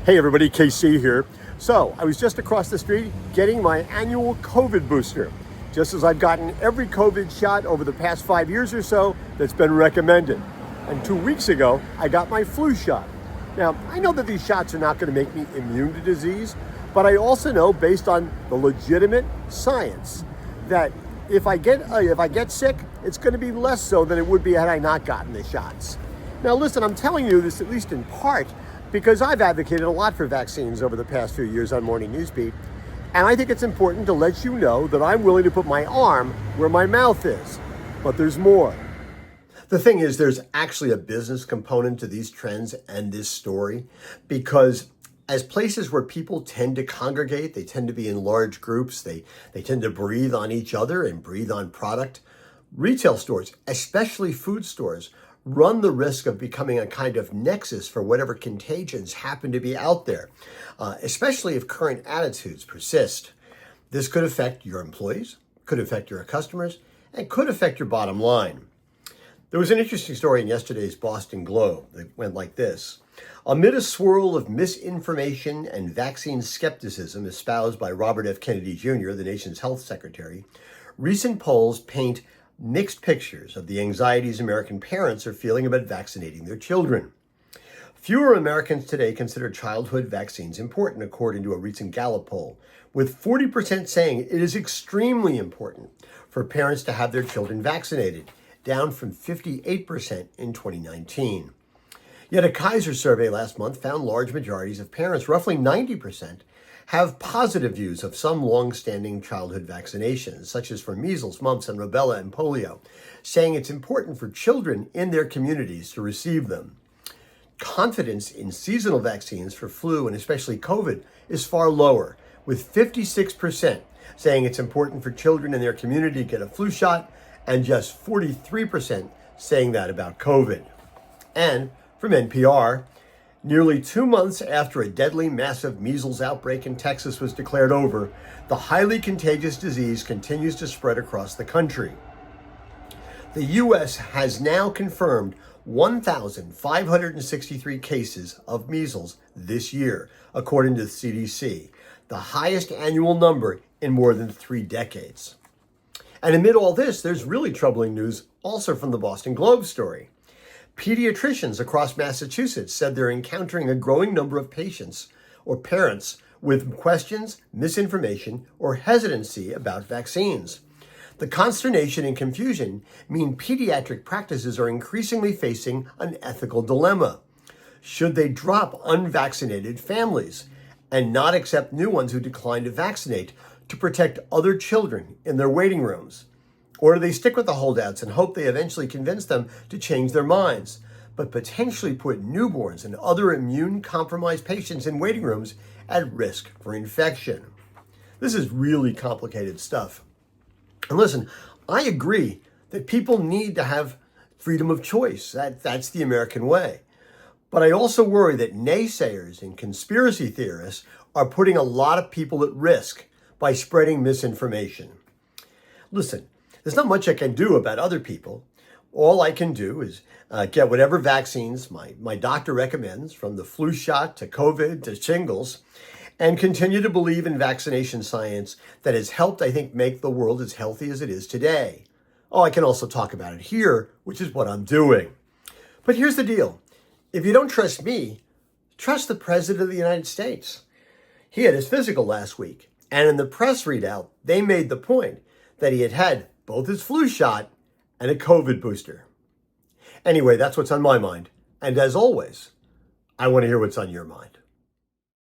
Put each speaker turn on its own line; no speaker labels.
Hey everybody, KC here. So I was just across the street getting my annual COVID booster, just as I've gotten every COVID shot over the past 5 years or so that's been recommended. And 2 weeks ago, I got my flu shot. Now, I know that these shots are not going to make me immune to disease, but I also know, based on the legitimate science, that if I get sick, it's going to be less so than it would be had I not gotten the shots. Now listen, I'm telling you this at least in part because I've advocated a lot for vaccines over the past few years on Morning Newsbeat, and I think it's important to let you know that I'm willing to put my arm where my mouth is. But there's more. The thing is, there's actually a business component to these trends and this story, because as places where people tend to congregate, they tend to be in large groups, they tend to breathe on each other and breathe on product. Retail stores, especially food stores, run the risk of becoming a kind of nexus for whatever contagions happen to be out there, especially if current attitudes persist. This could affect your employees, could affect your customers, and could affect your bottom line. There was an interesting story in yesterday's Boston Globe that went like this. Amid a swirl of misinformation and vaccine skepticism espoused by Robert F. Kennedy Jr., the nation's health secretary, recent polls paint mixed pictures of the anxieties American parents are feeling about vaccinating their children. Fewer Americans today consider childhood vaccines important, according to a recent Gallup poll, with 40% saying it is extremely important for parents to have their children vaccinated, down from 58% in 2019. Yet a Kaiser survey last month found large majorities of parents, roughly 90%, have positive views of some long-standing childhood vaccinations, such as for measles, mumps, and rubella and polio, saying it's important for children in their communities to receive them. Confidence in seasonal vaccines for flu and especially COVID is far lower, with 56% saying it's important for children in their community to get a flu shot, and just 43% saying that about COVID. And from NPR, nearly 2 months after a deadly massive measles outbreak in Texas was declared over, the highly contagious disease continues to spread across the country. The U.S. has now confirmed 1,563 cases of measles this year, according to the CDC, the highest annual number in more than 3 decades. And amid all this, there's really troubling news also from the Boston Globe story. Pediatricians across Massachusetts said they're encountering a growing number of patients or parents with questions, misinformation, or hesitancy about vaccines. The consternation and confusion mean pediatric practices are increasingly facing an ethical dilemma. Should they drop unvaccinated families and not accept new ones who decline to vaccinate to protect other children in their waiting rooms? Or do they stick with the holdouts and hope they eventually convince them to change their minds, but potentially put newborns and other immune-compromised patients in waiting rooms at risk for infection? This is really complicated stuff. And listen, I agree that people need to have freedom of choice. That's the American way. But I also worry that naysayers and conspiracy theorists are putting a lot of people at risk by spreading misinformation. Listen, there's not much I can do about other people. All I can do is get whatever vaccines my doctor recommends, from the flu shot to COVID to shingles, and continue to believe in vaccination science that has helped, I think, make the world as healthy as it is today. Oh, I can also talk about it here, which is what I'm doing. But here's the deal. If you don't trust me, trust the President of the United States. He had his physical last week, and in the press readout, they made the point that he had both his flu shot and a COVID booster. Anyway, that's what's on my mind. And as always, I want to hear what's on your mind.